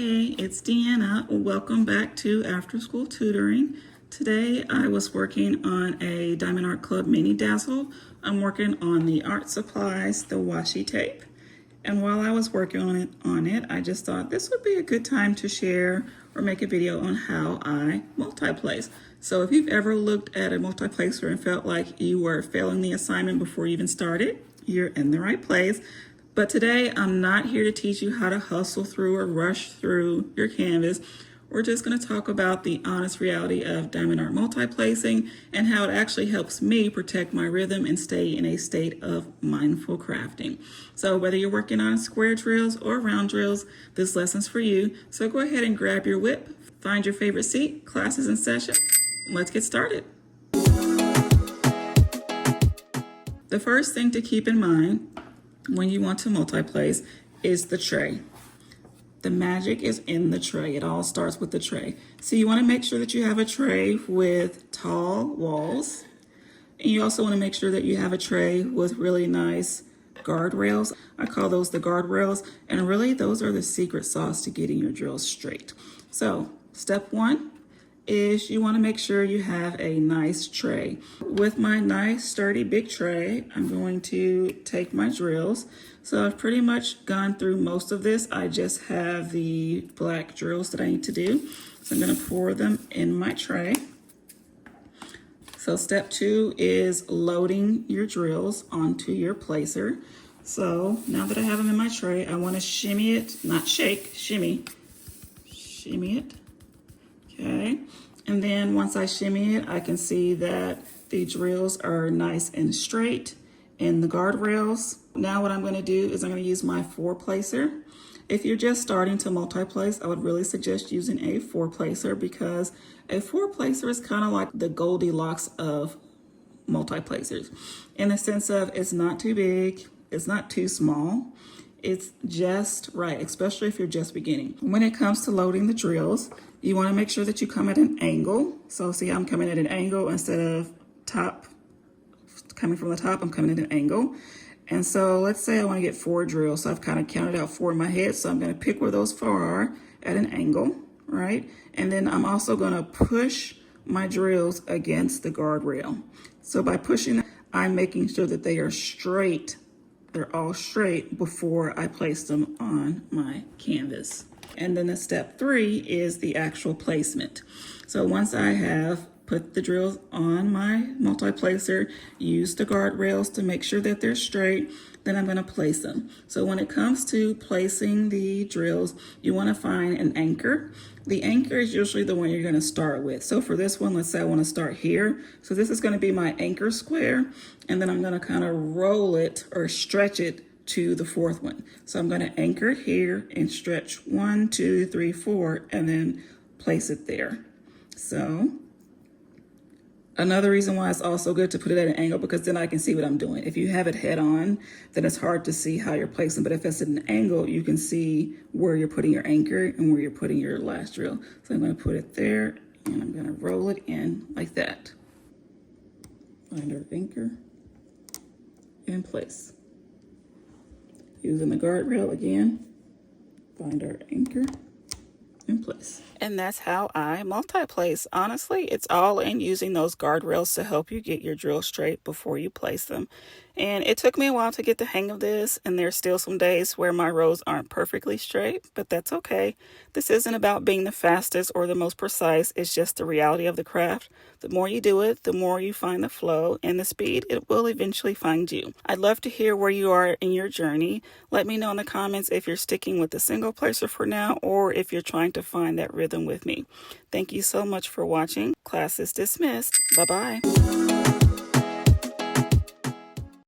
Hey, it's Deanna. Welcome back to After School Tutoring. Today I was working on a Diamond Art Club mini dazzle. I'm working on the art supplies, the washi tape. And while I was working on it, I just thought this would be a good time to share or make a video on how I multiplace. So if you've ever looked at a multiplacer and felt like you were failing the assignment before you even started, you're in the right place. But today I'm not here to teach you how to hustle through or rush through your canvas. We're just going to talk about the honest reality of diamond art multiplacing and how it actually helps me protect my rhythm and stay in a state of mindful crafting. So whether you're working on square drills or round drills, this lesson's for you. So go ahead and grab your whip, find your favorite seat, class is in session. Let's get started. The first thing to keep in mind when you want to multiplace is the tray. The magic is in the tray. It all starts with the tray. So you want to make sure that you have a tray with tall walls. And you also want to make sure that you have a tray with really nice guardrails. I call those the guardrails. And really those are the secret sauce to getting your drills straight. So step one is you want to make sure you have a nice tray. With my nice sturdy big tray, I'm going to take my drills. So I've pretty much gone through most of this. I just have the black drills that I need to do. So I'm going to pour them in my tray. So step two is loading your drills onto your placer. So now that I have them in my tray, I want to shimmy it, not shake, shimmy it. Okay, and then once I shimmy it, I can see that the drills are nice and straight in the guardrails. Now what I'm going to do is I'm going to use my four placer. If you're just starting to multiplace, I would really suggest using a four placer because a four placer is kind of like the Goldilocks of multiplacers in the sense of it's not too big, it's not too small. It's just right, especially if you're just beginning. When it comes to loading the drills, you want to make sure that you come at an angle. So see, I'm coming at an angle instead of coming from the top, I'm coming at an angle. And so let's say I want to get 4 drills. So I've kind of counted out 4 in my head. So I'm going to pick where those 4 are at an angle, right? And then I'm also going to push my drills against the guardrail. So by pushing them, I'm making sure that they are straight. They're all straight before I place them on my canvas. And then the step 3 is the actual placement. So once I have put the drills on my multiplacer, use the guardrails to make sure that they're straight, then I'm going to place them. So when it comes to placing the drills, you want to find an anchor. The anchor is usually the one you're going to start with. So for this one, let's say I want to start here. So this is going to be my anchor square, and then I'm going to kind of roll it or stretch it to the 4th one. So I'm going to anchor it here and stretch 1, 2, 3, 4, and then place it there. So another reason why it's also good to put it at an angle, because then I can see what I'm doing. If you have it head on, then it's hard to see how you're placing. But if it's at an angle, you can see where you're putting your anchor and where you're putting your last drill. So I'm going to put it there, and I'm going to roll it in like that. Find our anchor and place. Using the guardrail again, find our anchor in place. And that's how I multiplace. Honestly, it's all in using those guardrails to help you get your drill straight before you place them. And it took me a while to get the hang of this, and there's still some days where my rows aren't perfectly straight, but that's okay. This isn't about being the fastest or the most precise, it's just the reality of the craft. The more you do it, the more you find the flow and the speed, it will eventually find you. I'd love to hear where you are in your journey. Let me know in the comments if you're sticking with the single placer for now, or if you're trying to find that rhythm with me. Thank you so much for watching. Class is dismissed. Bye-bye.